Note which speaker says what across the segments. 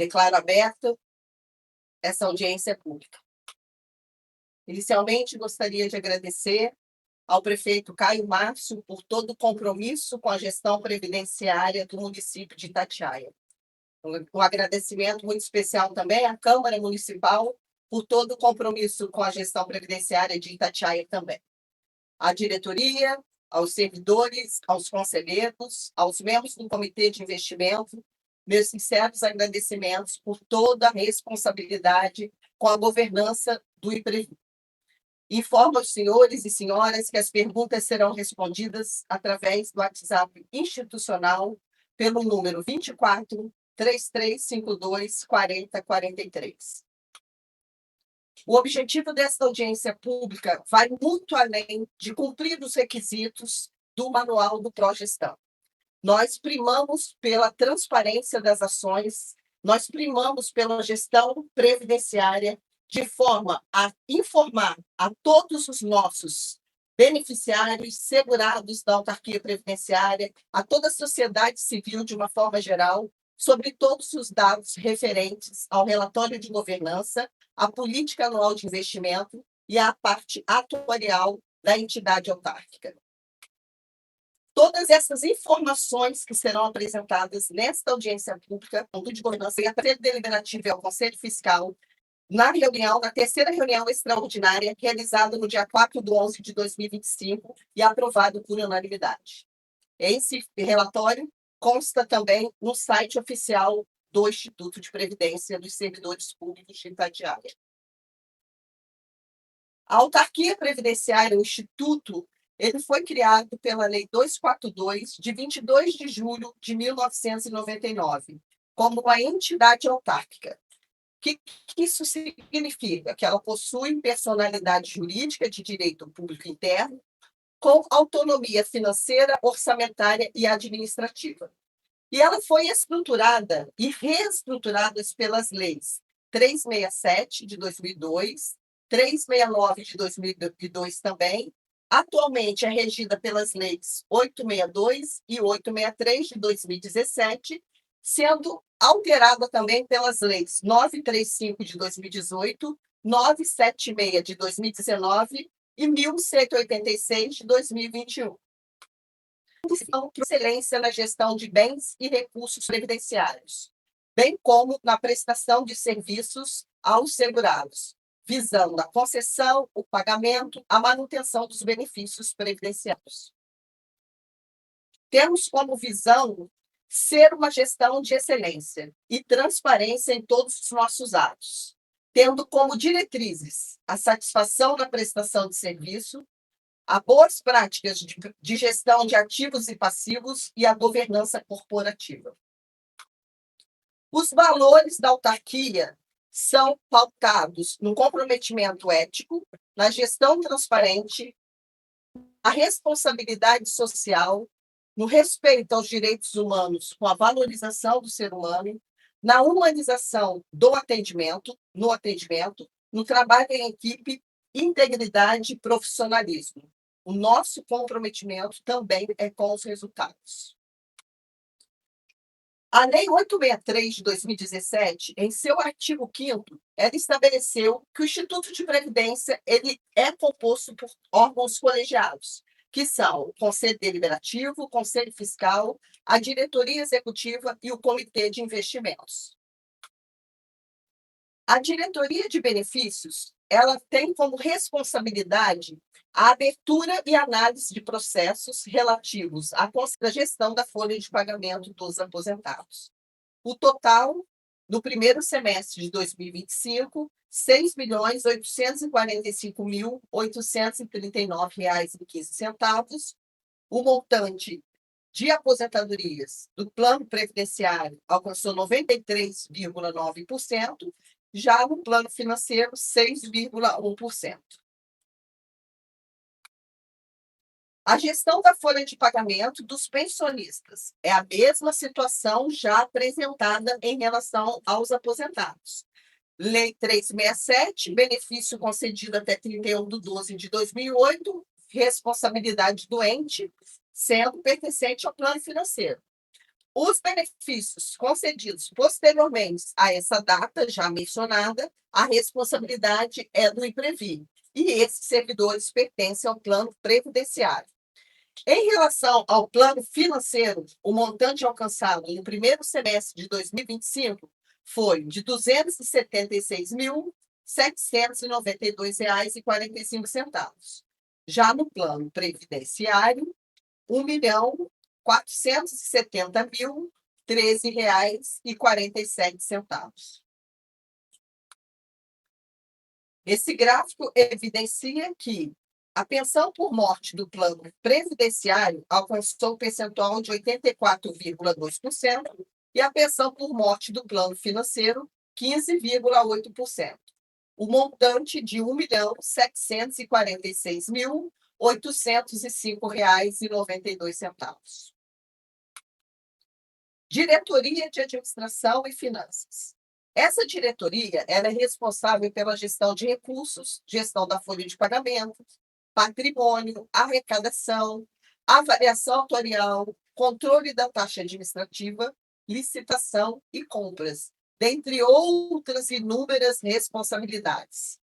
Speaker 1: Declaro aberta essa audiência pública. Inicialmente, gostaria de agradecer ao prefeito Caio Márcio por todo o compromisso com a gestão previdenciária do município de Itatiaia. Um agradecimento muito especial também à Câmara Municipal por todo o compromisso com a gestão previdenciária de Itatiaia também. À diretoria, aos servidores, aos conselheiros, aos membros do Comitê de Investimento, meus sinceros agradecimentos por toda a responsabilidade com a governança do IPREVI. Informo aos senhores e senhoras que as perguntas serão respondidas através do WhatsApp institucional pelo número 24 3352 4043. O objetivo desta audiência pública vai muito além de cumprir os requisitos do Manual do Progestão. Nós primamos pela transparência das ações, nós primamos pela gestão previdenciária, de forma a informar a todos os nossos beneficiários, segurados da autarquia previdenciária, a toda a sociedade civil de uma forma geral, sobre todos os dados referentes ao relatório de governança, à política anual de investimento e à parte atuarial da entidade autárquica. Todas essas informações que serão apresentadas nesta audiência pública, do de governança e a Conselho Deliberativo e ao Conselho Fiscal, na terceira reunião extraordinária, realizada no dia 4/11 de 2025 e aprovado por unanimidade. Esse relatório consta também no site oficial do Instituto de Previdência dos Servidores Públicos de Itatiaia. A autarquia previdenciária, o Instituto, ele foi criado pela Lei 242, de 22 de julho de 1999, como uma entidade autárquica. O que isso significa? Que ela possui personalidade jurídica de direito público interno, com autonomia financeira, orçamentária e administrativa. E ela foi estruturada e reestruturada pelas leis 367, de 2002, 369, de 2002 também. Atualmente é regida pelas leis 862 e 863, de 2017, sendo alterada também pelas leis 935, de 2018, 976, de 2019 e 1186, de 2021. Excelência na gestão de bens e recursos previdenciários, bem como na prestação de serviços aos segurados, visando a concessão, o pagamento, a manutenção dos benefícios previdenciários. Temos como visão ser uma gestão de excelência e transparência em todos os nossos atos, tendo como diretrizes a satisfação na prestação de serviço, a boas práticas de gestão de ativos e passivos e a governança corporativa. Os valores da autarquia são pautados no comprometimento ético, na gestão transparente, a responsabilidade social, no respeito aos direitos humanos com a valorização do ser humano, na humanização do atendimento, no trabalho em equipe, integridade e profissionalismo. O nosso comprometimento também é com os resultados. A Lei 863, de 2017, em seu artigo 5º, ela estabeleceu que o Instituto de Previdência ele é composto por órgãos colegiados, que são o Conselho Deliberativo, o Conselho Fiscal, a Diretoria Executiva e o Comitê de Investimentos. A Diretoria de Benefícios ela tem como responsabilidade a abertura e análise de processos relativos à gestão da folha de pagamento dos aposentados. O total, no primeiro semestre de 2025, R$ 6.845.839,15. O montante de aposentadorias do plano previdenciário alcançou 93,9%, já no plano financeiro, 6,1%. A gestão da folha de pagamento dos pensionistas é a mesma situação já apresentada em relação aos aposentados. Lei 367, benefício concedido até 31/12 de 2008, responsabilidade do ente, sendo pertencente ao plano financeiro. Os benefícios concedidos posteriormente a essa data já mencionada, a responsabilidade é do IPREVI, e esses servidores pertencem ao plano previdenciário. Em relação ao plano financeiro, o montante alcançado no primeiro semestre de 2025 foi de R$ 276.792,45. Já no plano previdenciário, R$ 1.470.013,47. Esse gráfico evidencia que a pensão por morte do plano previdenciário alcançou um percentual de 84,2% e a pensão por morte do plano financeiro, 15,8%. O montante de R$ 1.746.805,92. Diretoria de Administração e Finanças. Essa diretoria ela é responsável pela gestão de recursos, gestão da folha de pagamento, patrimônio, arrecadação, avaliação atuarial, controle da taxa administrativa, licitação e compras, dentre outras inúmeras responsabilidades.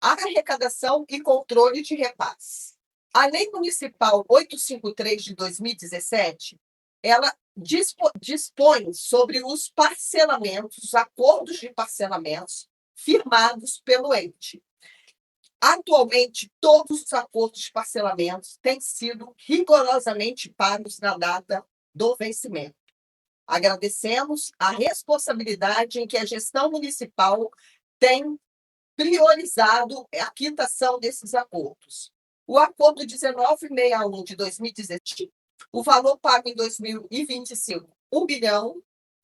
Speaker 1: Arrecadação e controle de repasse. A Lei Municipal 853 de 2017, ela dispõe sobre os parcelamentos, os acordos de parcelamentos firmados pelo ente. Atualmente, todos os acordos de parcelamentos têm sido rigorosamente pagos na data do vencimento. Agradecemos a responsabilidade em que a gestão municipal tem priorizado a quitação desses acordos. O acordo 1961 de 2017, o valor pago em 2025, R$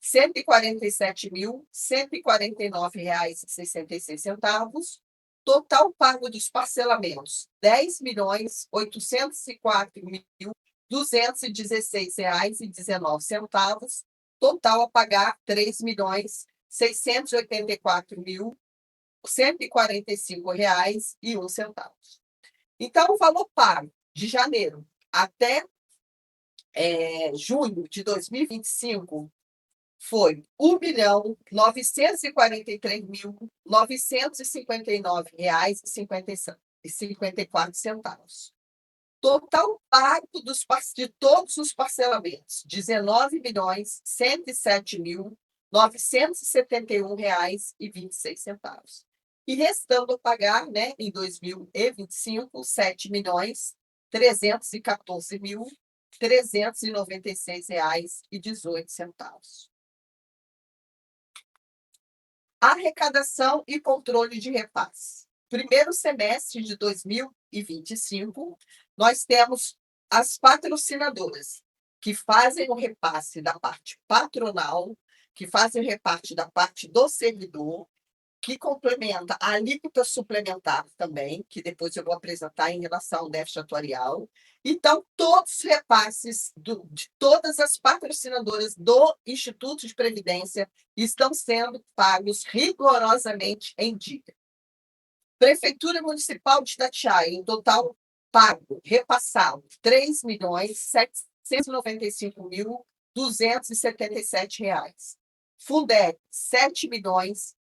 Speaker 1: 1.147.149,66. Total pago dos parcelamentos, R$ 10.804.216,19. Total a pagar R$ 3.684.145,01. Então, o valor pago de janeiro até junho de 2025 foi R$ 1.943.959,54. Total pago de todos os parcelamentos, R$ 19.107.971,26. E restando a pagar, em 2025, R$ 7.314.396,18. Arrecadação e controle de repasse. Primeiro semestre de 2025, nós temos as patrocinadoras, que fazem o repasse da parte patronal, que fazem o repasse da parte do servidor, que complementa a alíquota suplementar também, que depois eu vou apresentar em relação ao déficit atuarial. Então, todos os repasses de todas as patrocinadoras do Instituto de Previdência estão sendo pagos rigorosamente em dia. Prefeitura Municipal de Itatiaia, em total pago, repassado, R$ 3.795.277. Fundeb, R$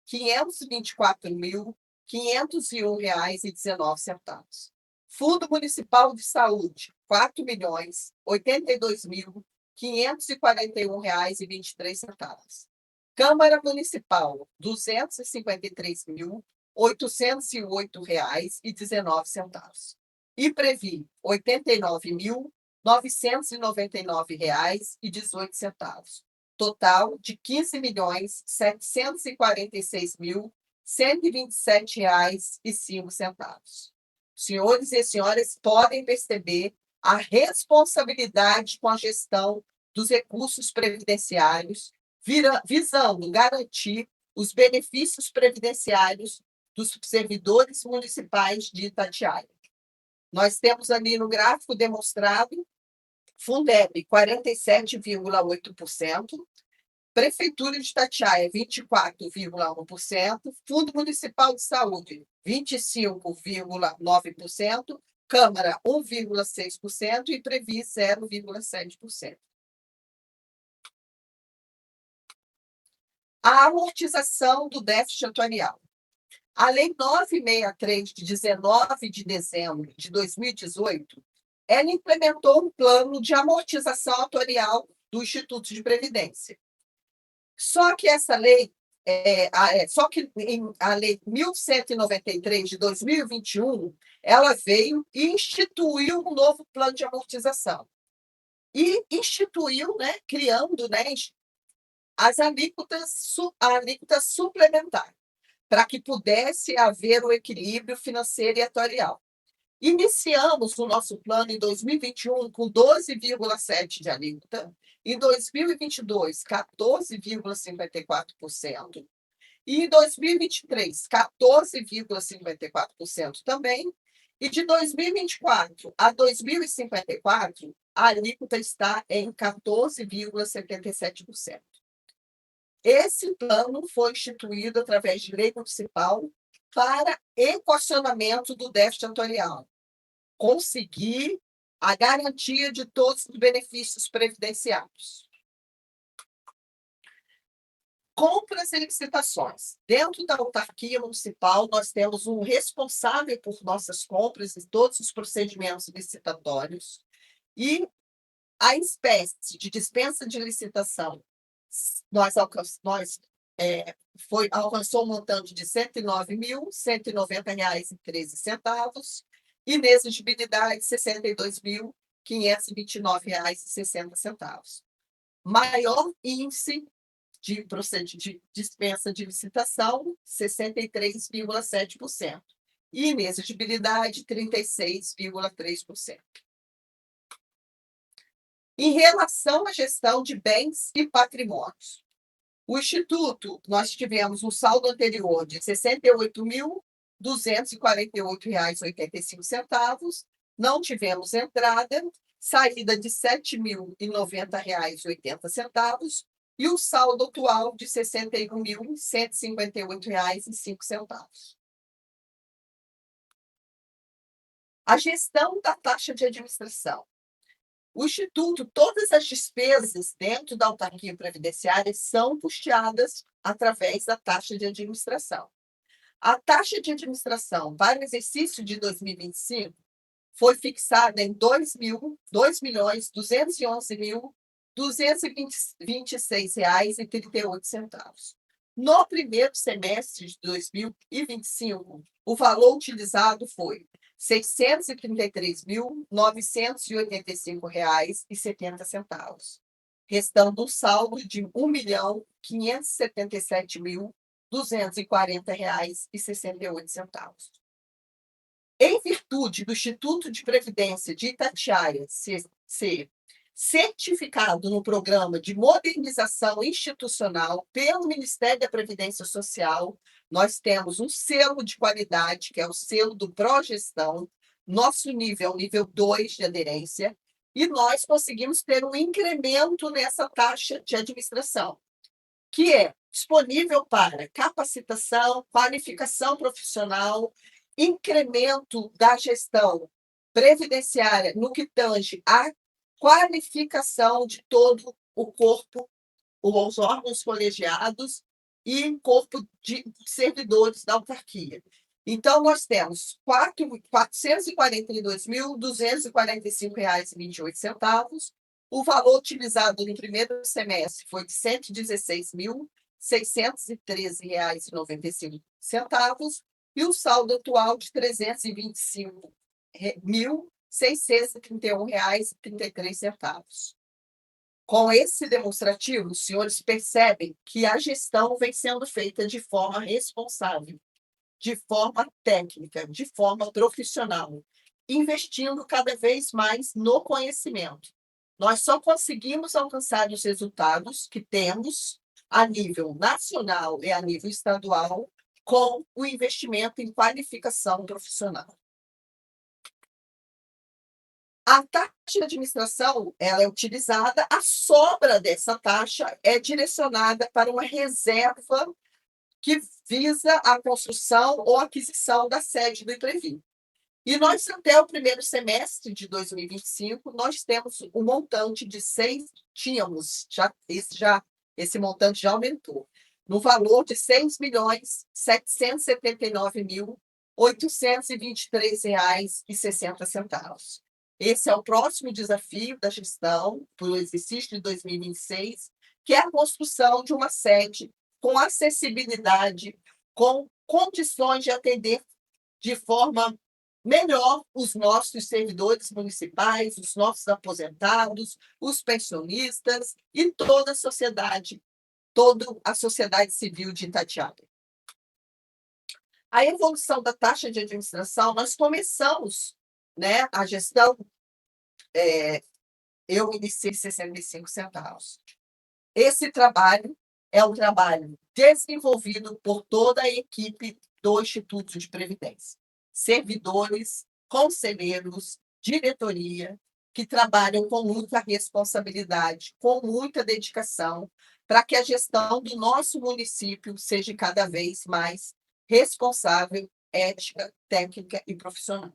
Speaker 1: 7.524.501,19. Fundo Municipal de Saúde, R$ 4.082.541,23. Câmara Municipal, R$ 253.808,19. IPREVI, R$ 89.999,18. Total de R$ 15.746.127,05. Senhores e senhoras podem perceber a responsabilidade com a gestão dos recursos previdenciários, visando garantir os benefícios previdenciários dos servidores municipais de Itatiaia. Nós temos ali no gráfico demonstrado Fundeb, 47,8%, Prefeitura de Itatiaia, 24,1%, Fundo Municipal de Saúde, 25,9%, Câmara, 1,6% e Previ, 0,7%. A amortização do déficit atuarial. A Lei 963, de 19 de dezembro de 2018, ela implementou um plano de amortização atuarial do Instituto de Previdência. Só que essa lei, a Lei 1193 de 2021, ela veio e instituiu um novo plano de amortização. E instituiu, né, criando, né, as alíquotas, a alíquota suplementar, para que pudesse haver o equilíbrio financeiro e atuarial. Iniciamos o nosso plano em 2021 com 12,7% de alíquota, em 2022, 14,54%, e em 2023, 14,54% também, e de 2024 a 2054, a alíquota está em 14,77%. Esse plano foi instituído através de lei municipal para equacionamento do déficit atuarial, conseguir a garantia de todos os benefícios previdenciários. Compras e licitações. Dentro da autarquia municipal, nós temos um responsável por nossas compras e todos os procedimentos licitatórios, e a espécie de dispensa de licitação alcançou um montante de R$ 109.190,13, inexigibilidade R$ 62.529,60. Maior índice de dispensa de licitação, 63,7%. E inexigibilidade, 36,3%. Em relação à gestão de bens e patrimônios, o Instituto, nós tivemos um saldo anterior de R$ 68.248,85, não tivemos entrada, saída de R$ 7.090,80 e o saldo atual de R$ 61.158,05. A gestão da taxa de administração. O Instituto, todas as despesas dentro da autarquia previdenciária são custeadas através da taxa de administração. A taxa de administração para o exercício de 2025 foi fixada em R$ 2.226.226,38. No primeiro semestre de 2025, o valor utilizado foi R$ 633.985,70, restando um saldo de R$ 1.577.240,68. Em virtude do Instituto de Previdência de Itatiaia ser certificado no programa de modernização institucional pelo Ministério da Previdência Social, nós temos um selo de qualidade, que é o selo do Progestão, nosso nível é o nível 2 de aderência, e nós conseguimos ter um incremento nessa taxa de administração, que é disponível para capacitação, qualificação profissional, incremento da gestão previdenciária no que tange a qualificação de todo o corpo, os órgãos colegiados e o corpo de servidores da autarquia. Então, nós temos R$ 442.245,28. O valor utilizado no primeiro semestre foi de R$ 116.613,95 e o saldo atual de R$ 325.631,33. Com esse demonstrativo, os senhores percebem que a gestão vem sendo feita de forma responsável, de forma técnica, de forma profissional, investindo cada vez mais no conhecimento. Nós só conseguimos alcançar os resultados que temos a nível nacional e a nível estadual com o investimento em qualificação profissional. A taxa de administração ela é utilizada, a sobra dessa taxa é direcionada para uma reserva que visa a construção ou aquisição da sede do Imprevi. E nós, até o primeiro semestre de 2025, nós temos um montante de esse montante já aumentou, no valor de R$ 6.779.823,60. Esse é o próximo desafio da gestão para o exercício de 2026, que é a construção de uma sede com acessibilidade, com condições de atender de forma melhor os nossos servidores municipais, os nossos aposentados, os pensionistas e toda a sociedade civil de Itatiaia. A evolução da taxa de administração, nós começamos, né, a gestão, eu iniciei 65 centavos. Esse trabalho é um trabalho desenvolvido por toda a equipe do Instituto de Previdência. Servidores, conselheiros, diretoria, que trabalham com muita responsabilidade, com muita dedicação, para que a gestão do nosso município seja cada vez mais responsável, ética, técnica e profissional.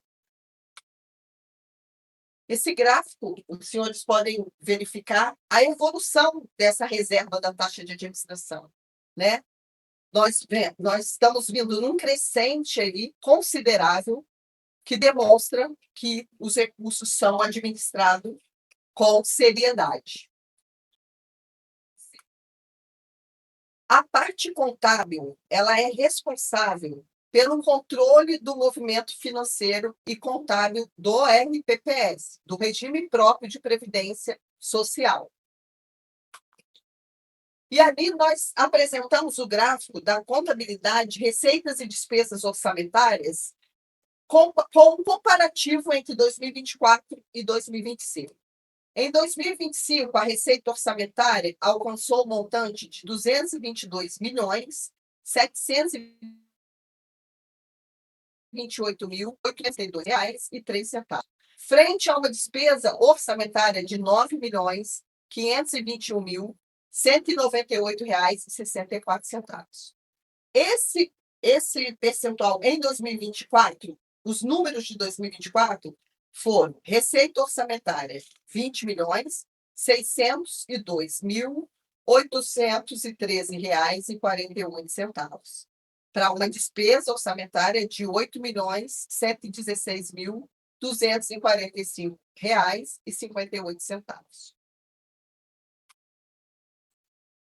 Speaker 1: Esse gráfico, os senhores podem verificar a evolução dessa reserva da taxa de administração, né? Nós estamos vindo num crescente aí considerável que demonstra que os recursos são administrados com seriedade. A parte contábil, ela é responsável pelo controle do movimento financeiro e contábil do RPPS, do Regime Próprio de Previdência Social. E ali nós apresentamos o gráfico da contabilidade, receitas e despesas orçamentárias com um comparativo entre 2024 e 2025. Em 2025, a receita orçamentária alcançou o montante de R$ 222.728.832,03, frente a uma despesa orçamentária de R$ 9.521.198,64. Esse percentual em 2024, os números de 2024 foram receita orçamentária R$ 20.602.813,41, para uma despesa orçamentária de R$ 8.116.245,58.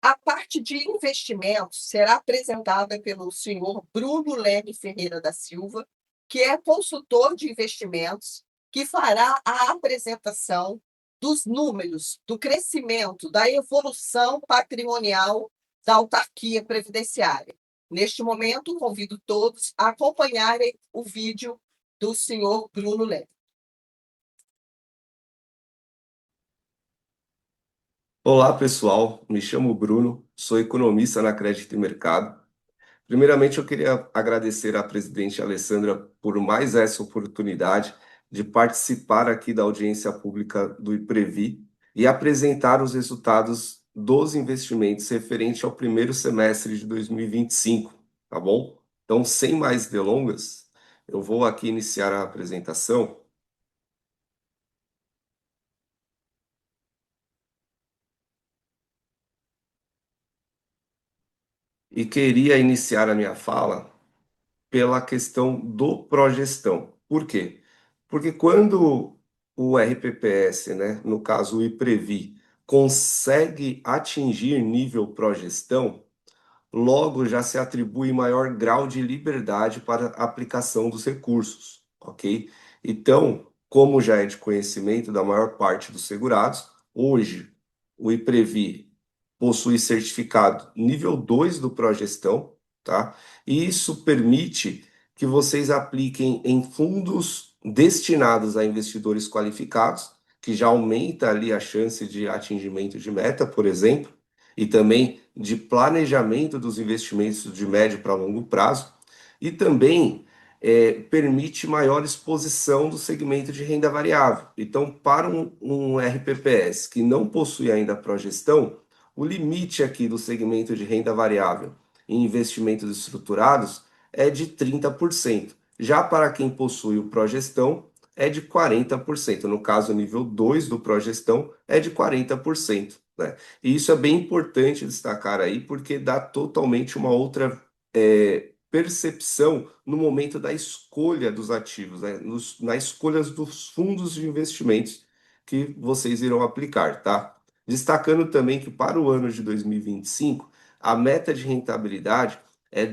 Speaker 1: A parte de investimentos será apresentada pelo senhor Bruno Leme Ferreira da Silva, que é consultor de investimentos, que fará a apresentação dos números, do crescimento, da evolução patrimonial da autarquia previdenciária. Neste momento, convido todos a acompanharem o vídeo do senhor Bruno Leme.
Speaker 2: Olá, pessoal. Me chamo Bruno, sou economista na Crédito e Mercado. Primeiramente, eu queria agradecer à presidente Alessandra por mais essa oportunidade de participar aqui da audiência pública do IPREVI e apresentar os resultados dos investimentos referente ao primeiro semestre de 2025, tá bom? Então, sem mais delongas, eu vou aqui iniciar a apresentação. E queria iniciar a minha fala pela questão do progestão. Por quê? Porque quando o RPPS, né, no caso o IPREVI, consegue atingir nível progestão, logo já se atribui maior grau de liberdade para a aplicação dos recursos, ok? Então, como já é de conhecimento da maior parte dos segurados, hoje o IPREVI possui certificado nível 2 do Progestão, tá? E isso permite que vocês apliquem em fundos destinados a investidores qualificados, que já aumenta ali a chance de atingimento de meta, por exemplo, e também de planejamento dos investimentos de médio para longo prazo, e também permite maior exposição do segmento de renda variável. Então, para um RPPS que não possui ainda progestão, o limite aqui do segmento de renda variável em investimentos estruturados é de 30%. Já para quem possui o progestão, é de 40%. No caso, o nível 2 do progestão é de 40%. né? E isso é bem importante destacar aí, porque dá totalmente uma outra percepção no momento da escolha dos ativos, né? Na escolha dos fundos de investimentos que vocês irão aplicar, tá? Destacando também que para o ano de 2025, a meta de rentabilidade é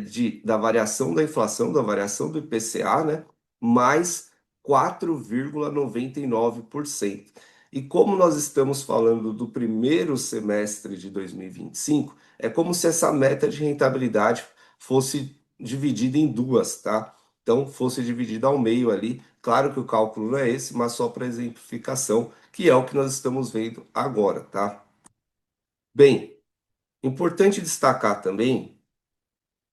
Speaker 2: da variação da inflação, da variação do IPCA, né? Mais 4,99%. E como nós estamos falando do primeiro semestre de 2025, é como se essa meta de rentabilidade fosse dividida em duas, tá? Então, fosse dividida ao meio ali. Claro que o cálculo não é esse, mas só para exemplificação, que é o que nós estamos vendo agora, tá? Bem, importante destacar também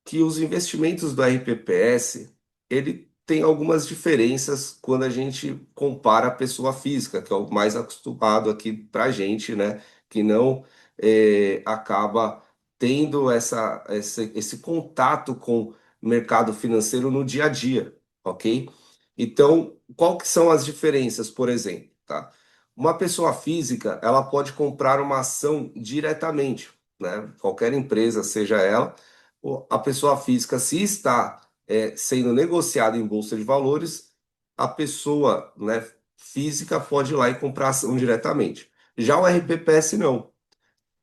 Speaker 2: que os investimentos do RPPS, ele tem algumas diferenças quando a gente compara a pessoa física, que é o mais acostumado aqui para a gente, né? Que não acaba tendo esse contato com o mercado financeiro no dia a dia, ok? Então, qual que são as diferenças, por exemplo, tá? Uma pessoa física, ela pode comprar uma ação diretamente, né? Qualquer empresa, seja ela, a pessoa física, se está sendo negociada em bolsa de valores, a pessoa, né, física pode ir lá e comprar ação diretamente. Já o RPPS não.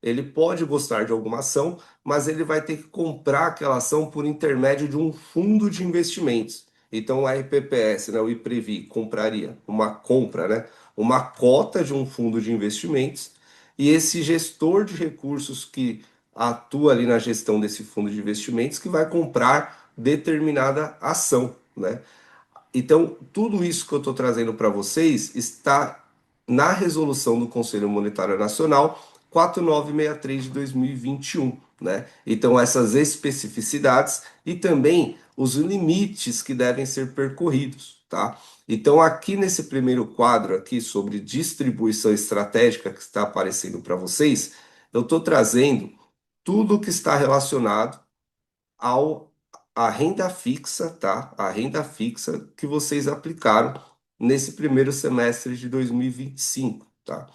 Speaker 2: Ele pode gostar de alguma ação, mas ele vai ter que comprar aquela ação por intermédio de um fundo de investimentos. Então, o RPPS, né, o IPREVI, compraria uma compra, né, uma cota de um fundo de investimentos, e esse gestor de recursos que atua ali na gestão desse fundo de investimentos que vai comprar determinada ação, né? Então, tudo isso que eu estou trazendo para vocês está na resolução do Conselho Monetário Nacional 4963 de 2021, né? Então, essas especificidades e também os limites que devem ser percorridos, tá? Então, aqui nesse primeiro quadro aqui sobre distribuição estratégica que está aparecendo para vocês, eu estou trazendo tudo que está relacionado ao a renda fixa, tá? A renda fixa que vocês aplicaram nesse primeiro semestre de 2025, tá?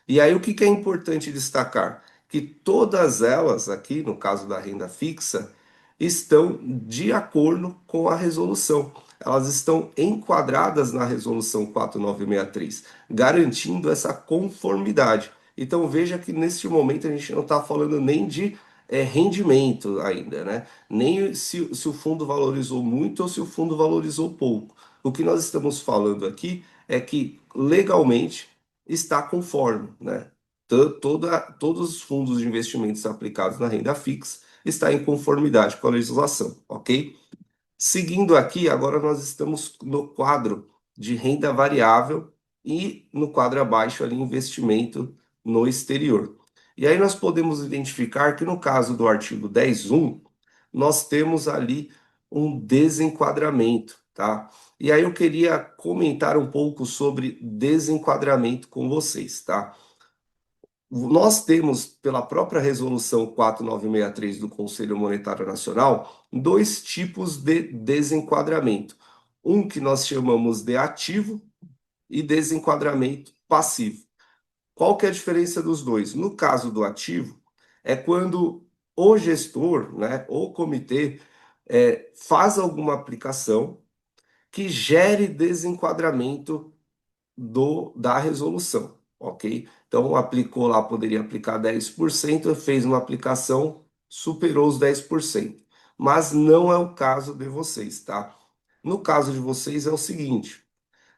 Speaker 2: E aí o que que é importante destacar? Que todas elas aqui, no caso da renda fixa, estão de acordo com a resolução. Elas estão enquadradas na resolução 4963, garantindo essa conformidade. Então veja que neste momento a gente não está falando nem de rendimento ainda, né? Nem se o fundo valorizou muito ou se o fundo valorizou pouco. O que nós estamos falando aqui é que legalmente está conforme, né? Todos os fundos de investimentos aplicados na renda fixa está em conformidade com a legislação, ok? Seguindo aqui, agora nós estamos no quadro de renda variável e no quadro abaixo ali investimento no exterior. E aí nós podemos identificar que no caso do artigo 10.1, nós temos ali um desenquadramento, tá? E aí eu queria comentar um pouco sobre desenquadramento com vocês, tá? Nós temos, pela própria resolução 4963 do Conselho Monetário Nacional, dois tipos de desenquadramento. Um que nós chamamos de ativo e desenquadramento passivo. Qual que é a diferença dos dois? No caso do ativo, é quando o gestor, né, o comitê, faz alguma aplicação que gere desenquadramento da resolução, ok? Então, aplicou lá, poderia aplicar 10%, fez uma aplicação, superou os 10%. Mas não é o caso de vocês, tá? No caso de vocês é o seguinte,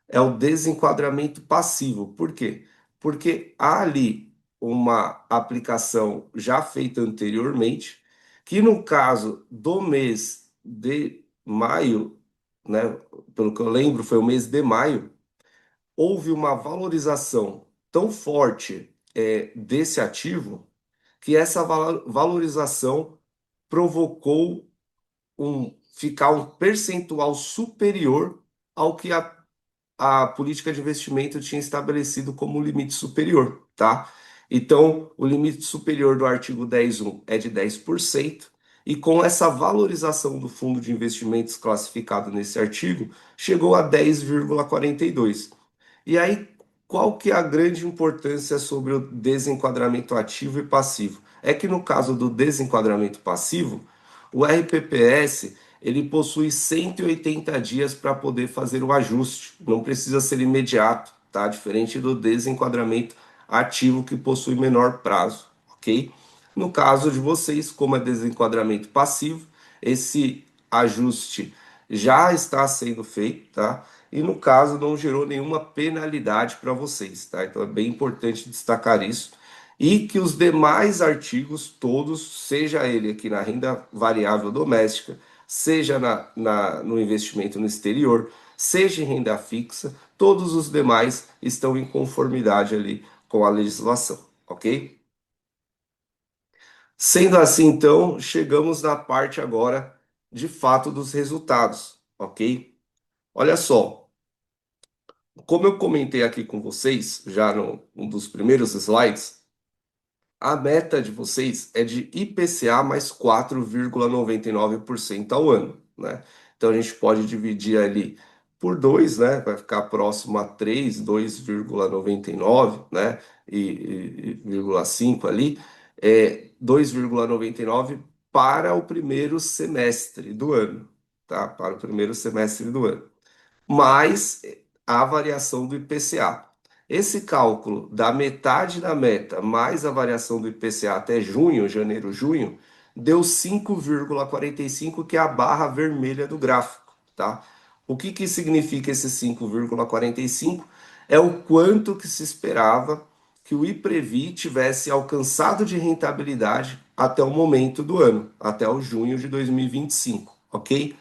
Speaker 2: é o desenquadramento passivo. Por quê? Porque há ali uma aplicação já feita anteriormente, que no caso do mês de maio, né, pelo que eu lembro, foi o mês de maio, houve uma valorização tão forte desse ativo que essa valorização provocou ficar um percentual superior ao que a política de investimento tinha estabelecido como limite superior, tá? Então, o limite superior do artigo 10.1 é de 10%, e com essa valorização do fundo de investimentos classificado nesse artigo, chegou a 10,42%. E aí, qual que é a grande importância sobre o desenquadramento ativo e passivo? É que no caso do desenquadramento passivo, o RPPS ele possui 180 dias para poder fazer o ajuste, não precisa ser imediato, tá? Diferente do desenquadramento ativo que possui menor prazo, ok? No caso de vocês, como é desenquadramento passivo, esse ajuste já está sendo feito, tá? E no caso não gerou nenhuma penalidade para vocês, tá? Então é bem importante destacar isso. E que os demais artigos, todos, seja ele aqui na renda variável doméstica, seja no investimento no exterior, seja em renda fixa, todos os demais estão em conformidade ali com a legislação, ok? Sendo assim, então, chegamos na parte agora de fato dos resultados, ok? Olha só, como eu comentei aqui com vocês, já no um dos primeiros slides, a meta de vocês é de IPCA mais 4,99% ao ano, né? Então a gente pode dividir ali por 2, né? Vai ficar próximo a 3, 2,99, né? E 0,5 ali, 2,99 para o primeiro semestre do ano, tá? Para o primeiro semestre do ano mais a variação do IPCA. Esse cálculo da metade da meta mais a variação do IPCA até junho, janeiro, junho, deu 5,45, que é a barra vermelha do gráfico, tá? O que que significa esse 5,45? É o quanto que se esperava que o IPREVI tivesse alcançado de rentabilidade até o momento do ano, até o junho de 2025, ok?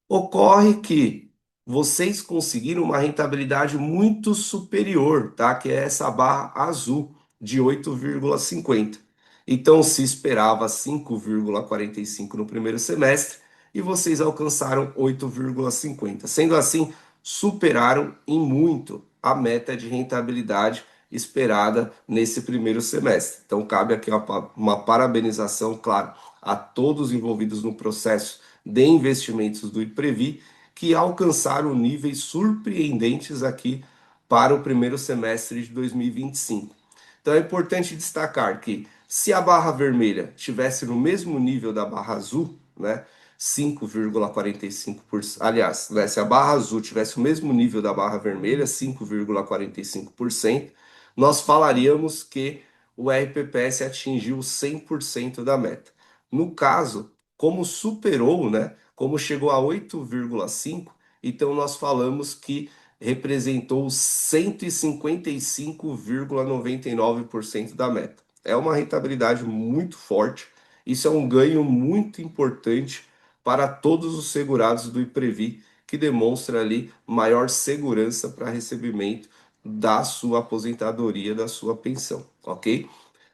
Speaker 2: Ocorre que vocês conseguiram uma rentabilidade muito superior, tá? Que é essa barra azul de 8,50. Então se esperava 5,45 no primeiro semestre e vocês alcançaram 8,50. Sendo assim, superaram em muito a meta de rentabilidade esperada nesse primeiro semestre. Então cabe aqui uma parabenização, claro, a todos envolvidos no processo de investimentos do IPREVI, que alcançaram níveis surpreendentes aqui para o primeiro semestre de 2025. Então é importante destacar que se a barra vermelha tivesse no mesmo nível da barra azul, né, 5,45%, aliás, né, se a barra azul tivesse o mesmo nível da barra vermelha, 5,45%, nós falaríamos que o RPPS atingiu 100% da meta. No caso, como superou, né? Como chegou a 8,5, então nós falamos que representou 155,99% da meta. É uma rentabilidade muito forte. Isso é um ganho muito importante para todos os segurados do IPREVI, que demonstra ali maior segurança para recebimento da sua aposentadoria, da sua pensão, ok?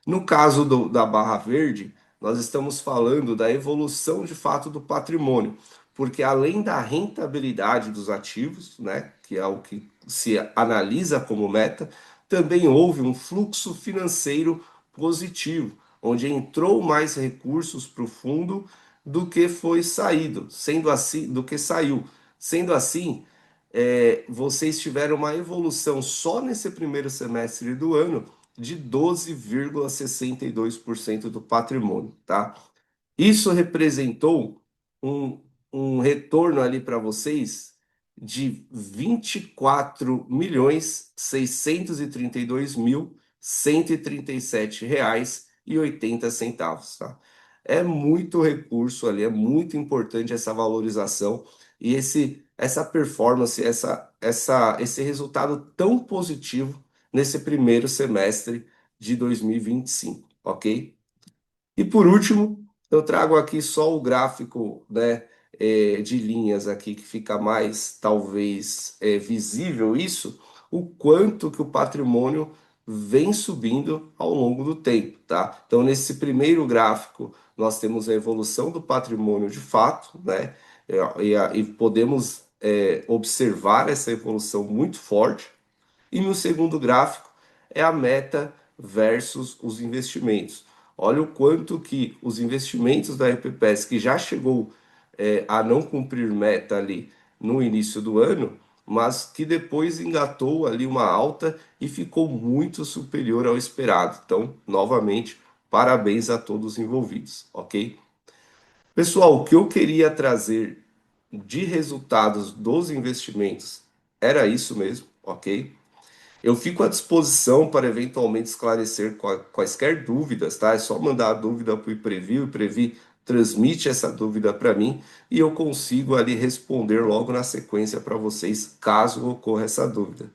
Speaker 2: No caso da barra verde, nós estamos falando da evolução de fato do patrimônio, porque além da rentabilidade dos ativos, né, que é o que se analisa como meta, também houve um fluxo financeiro positivo, onde entrou mais recursos para o fundo do que foi saído, sendo assim, do que saiu. Sendo assim, vocês tiveram uma evolução só nesse primeiro semestre do ano de 12,62% do patrimônio, tá? Isso representou um, um retorno ali para vocês de 24.632.137,80 reais, tá? É muito recurso ali, é muito importante essa valorização e essa performance, esse resultado tão positivo nesse primeiro semestre de 2025, ok? E por último, eu trago aqui só o gráfico, né, de linhas aqui que fica mais, talvez, visível isso, o quanto que o patrimônio vem subindo ao longo do tempo, tá? Então, nesse primeiro gráfico, nós temos a evolução do patrimônio de fato, né? E podemos observar essa evolução muito forte. E no segundo gráfico é a meta versus os investimentos. Olha o quanto que os investimentos da RPPS, que já chegou a não cumprir meta ali no início do ano, mas que depois engatou ali uma alta e ficou muito superior ao esperado. Então, novamente, parabéns a todos os envolvidos, ok? Pessoal, o que eu queria trazer de resultados dos investimentos era isso mesmo, ok? Eu fico à disposição para eventualmente esclarecer quaisquer dúvidas, tá? É só mandar a dúvida para o IPREVI, o IPREVI transmite essa dúvida para mim e eu consigo ali responder logo na sequência para vocês, caso ocorra essa dúvida.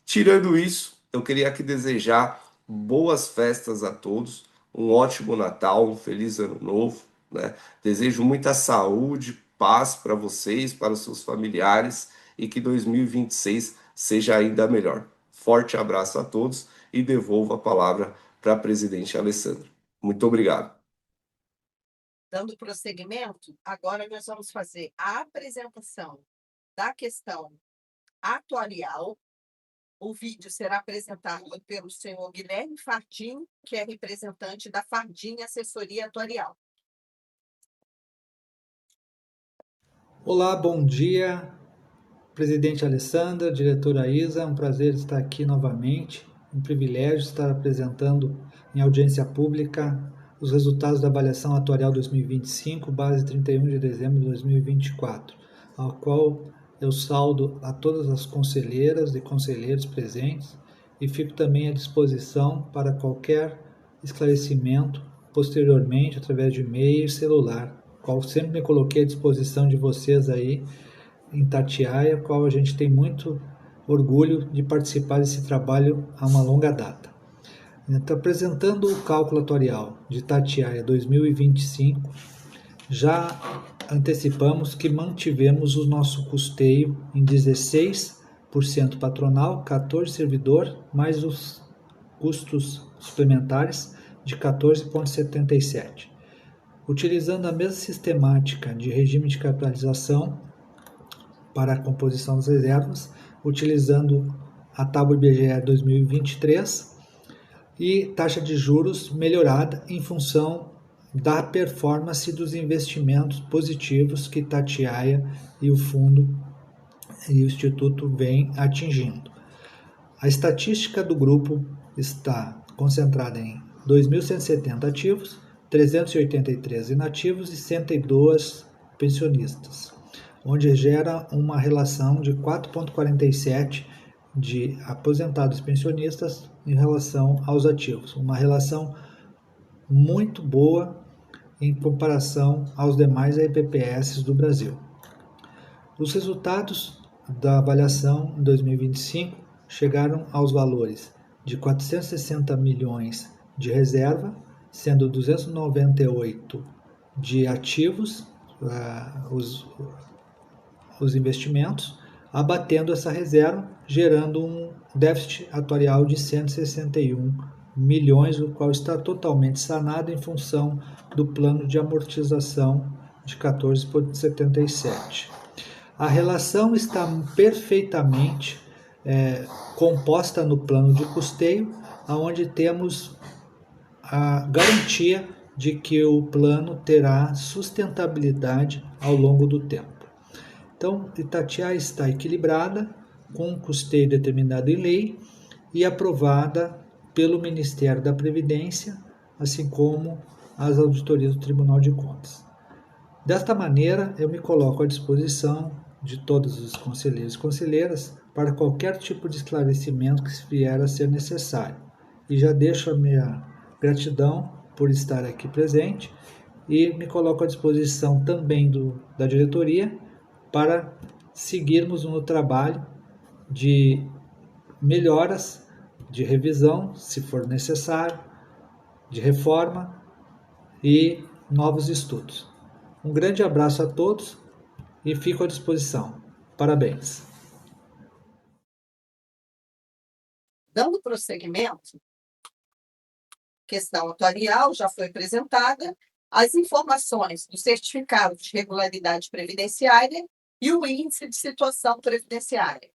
Speaker 2: Tirando isso, eu queria aqui desejar boas festas a todos, um ótimo Natal, um feliz ano novo, né? Desejo muita saúde, paz para vocês, para os seus familiares e que 2026 seja ainda melhor. Forte abraço a todos e devolvo a palavra para a presidente Alessandra. Muito obrigado.
Speaker 1: Dando prosseguimento, agora nós vamos fazer a apresentação da questão atuarial. O vídeo será apresentado pelo senhor Guilherme Fardim, que é representante da Fardim Assessoria Atuarial.
Speaker 3: Olá, bom dia, presidente Alessandra, diretora Isa, é um prazer estar aqui novamente, um privilégio estar apresentando em audiência pública os resultados da avaliação atuarial 2025, base 31 de dezembro de 2024, ao qual eu saldo a todas as conselheiras e conselheiros presentes e fico também à disposição para qualquer esclarecimento posteriormente através de e-mail e celular, qual sempre me coloquei à disposição de vocês aí em Itatiaia, qual a gente tem muito orgulho de participar desse trabalho há uma longa data. Então, apresentando o cálculo atuarial de Itatiaia 2025, já antecipamos que mantivemos o nosso custeio em 16% patronal, 14% servidor, mais os custos suplementares de 14,77%. Utilizando a mesma sistemática de regime de capitalização para a composição das reservas, utilizando a tábua IBGE 2023 e taxa de juros melhorada em função da performance dos investimentos positivos que Itatiaia e o fundo e o instituto vêm atingindo. A estatística do grupo está concentrada em 2.170 ativos, 383 inativos e 102 pensionistas, onde gera uma relação de 4,47 de aposentados e pensionistas em relação aos ativos, uma relação muito boa em comparação aos demais IPPS do Brasil. Os resultados da avaliação em 2025 chegaram aos valores de 460 milhões de reserva, sendo 298 de ativos, os investimentos, abatendo essa reserva, gerando um déficit atuarial de 161 milhões, o qual está totalmente sanado em função do plano de amortização de 14,77. A relação está perfeitamente composta no plano de custeio, onde temos a garantia de que o plano terá sustentabilidade ao longo do tempo. Então, Itatiaia está equilibrada, com um custeio determinado em lei e aprovada pelo Ministério da Previdência, assim como as auditorias do Tribunal de Contas. Desta maneira, eu me coloco à disposição de todos os conselheiros e conselheiras para qualquer tipo de esclarecimento que vier a ser necessário. E já deixo a minha gratidão por estar aqui presente e me coloco à disposição também da diretoria para seguirmos no trabalho de melhoras, de revisão, se for necessário, de reforma e novos estudos. Um grande abraço a todos e fico à disposição. Parabéns.
Speaker 1: Dando prosseguimento, questão atuarial já foi apresentada, as informações do certificado de regularidade previdenciária e o índice de situação previdenciária.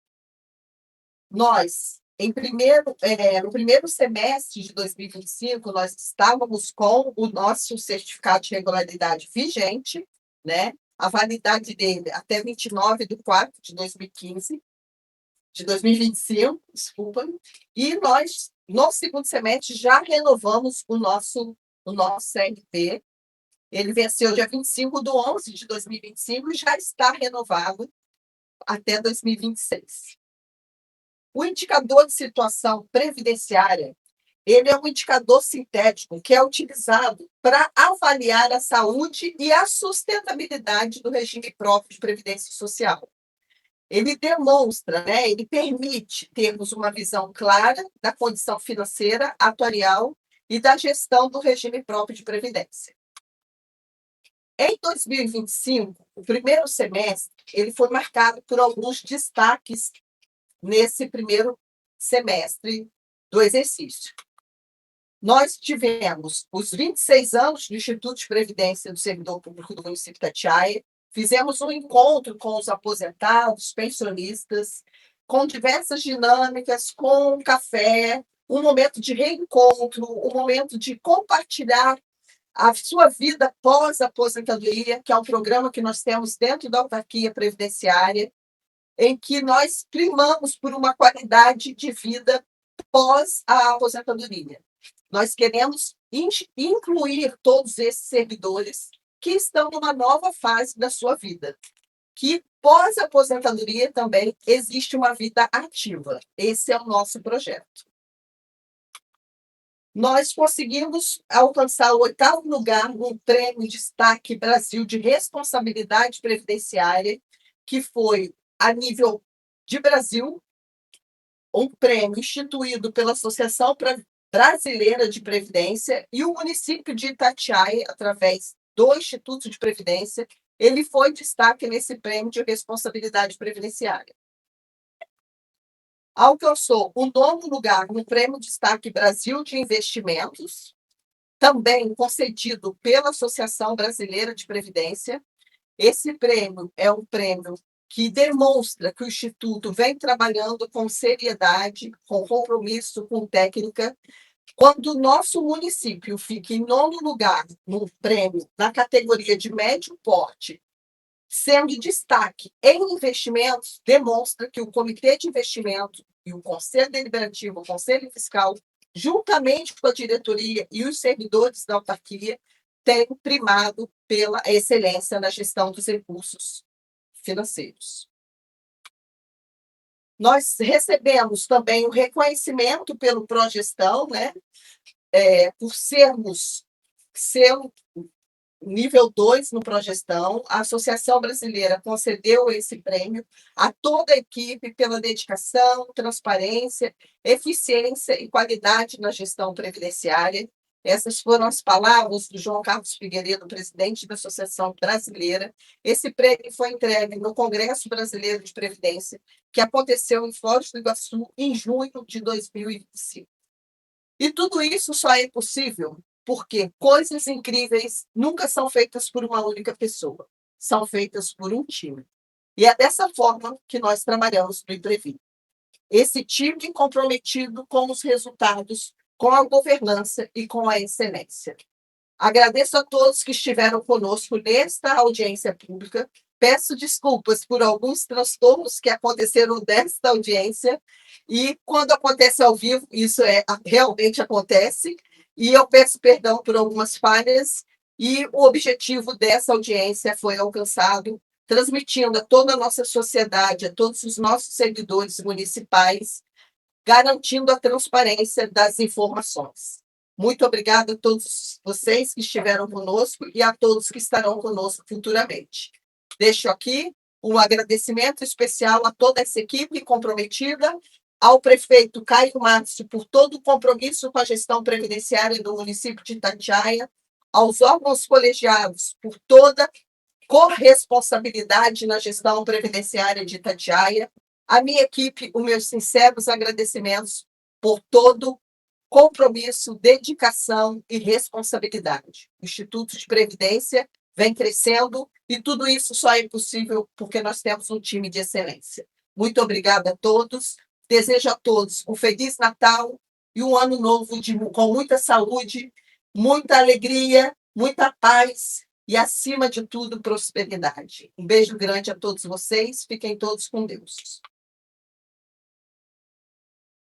Speaker 1: Nós, no primeiro semestre de 2025, nós estávamos com o nosso certificado de regularidade vigente, né? A validade dele até 29 de 4 de 2015, de 2025, desculpa, e nós, no segundo semestre, já renovamos o nosso CLT. Ele venceu dia 25/11 de 2025 e já está renovado até 2026. O indicador de situação previdenciária, ele é um indicador sintético que é utilizado para avaliar a saúde e a sustentabilidade do regime próprio de previdência social. Ele demonstra, né, ele permite termos uma visão clara da condição financeira atuarial e da gestão do regime próprio de previdência. Em 2025, o primeiro semestre, ele foi marcado por alguns destaques nesse primeiro semestre do exercício. Nós tivemos os 26 anos do Instituto de Previdência do Servidor Público do município de Itatiaia, fizemos um encontro com os aposentados, pensionistas, com diversas dinâmicas, com café, um momento de reencontro, um momento de compartilhar a sua vida pós-aposentadoria, que é um programa que nós temos dentro da autarquia previdenciária, em que nós primamos por uma qualidade de vida pós a aposentadoria. Nós queremos incluir todos esses servidores que estão numa nova fase da sua vida, que pós-aposentadoria também existe uma vida ativa. Esse é o nosso projeto. Nós conseguimos alcançar o 8º lugar no Prêmio Destaque Brasil de Responsabilidade Previdenciária, que foi, a nível de Brasil, um prêmio instituído pela Associação Brasileira de Previdência, e o município de Itatiaia, através do Instituto de Previdência, ele foi destaque nesse prêmio de responsabilidade previdenciária. Alcançou o 9º lugar no Prêmio Destaque Brasil de Investimentos, também concedido pela Associação Brasileira de Previdência. Esse prêmio é um prêmio que demonstra que o Instituto vem trabalhando com seriedade, com compromisso, com técnica. Quando o nosso município fica em 9º lugar no prêmio na categoria de médio porte, sendo destaque em investimentos, demonstra que o Comitê de Investimento e o Conselho Deliberativo, o Conselho Fiscal, juntamente com a diretoria e os servidores da autarquia, têm primado pela excelência na gestão dos recursos financeiros. Nós recebemos também o reconhecimento pelo Progestão, né, por sermos nível 2 no Progestão. A Associação Brasileira concedeu esse prêmio a toda a equipe pela dedicação, transparência, eficiência e qualidade na gestão previdenciária. Essas foram as palavras do João Carlos Figueiredo, presidente da Associação Brasileira. Esse prêmio foi entregue no Congresso Brasileiro de Previdência, que aconteceu em Foz do Iguaçu em junho de 2025. E tudo isso só é possível porque coisas incríveis nunca são feitas por uma única pessoa, são feitas por um time. E é dessa forma que nós trabalhamos no Imprevi. Esse time comprometido com os resultados, com a governança e com a excelência. Agradeço a todos que estiveram conosco nesta audiência pública. Peço desculpas por alguns transtornos que aconteceram nesta audiência, e quando acontece ao vivo, isso realmente acontece, e eu peço perdão por algumas falhas, e o objetivo dessa audiência foi alcançado, transmitindo a toda a nossa sociedade, a todos os nossos servidores municipais, garantindo a transparência das informações. Muito obrigada a todos vocês que estiveram conosco e a todos que estarão conosco futuramente. Deixo aqui um agradecimento especial a toda essa equipe comprometida, ao prefeito Caio Márcio por todo o compromisso com a gestão previdenciária do município de Itatiaia, aos órgãos colegiados por toda corresponsabilidade na gestão previdenciária de Itatiaia, a minha equipe, os meus sinceros agradecimentos por todo compromisso, dedicação e responsabilidade. O Instituto de Previdência vem crescendo e tudo isso só é possível porque nós temos um time de excelência. Muito obrigada a todos. Desejo a todos um Feliz Natal e um ano novo com muita saúde, muita alegria, muita paz e, acima de tudo, prosperidade. Um beijo grande a todos vocês. Fiquem todos com Deus.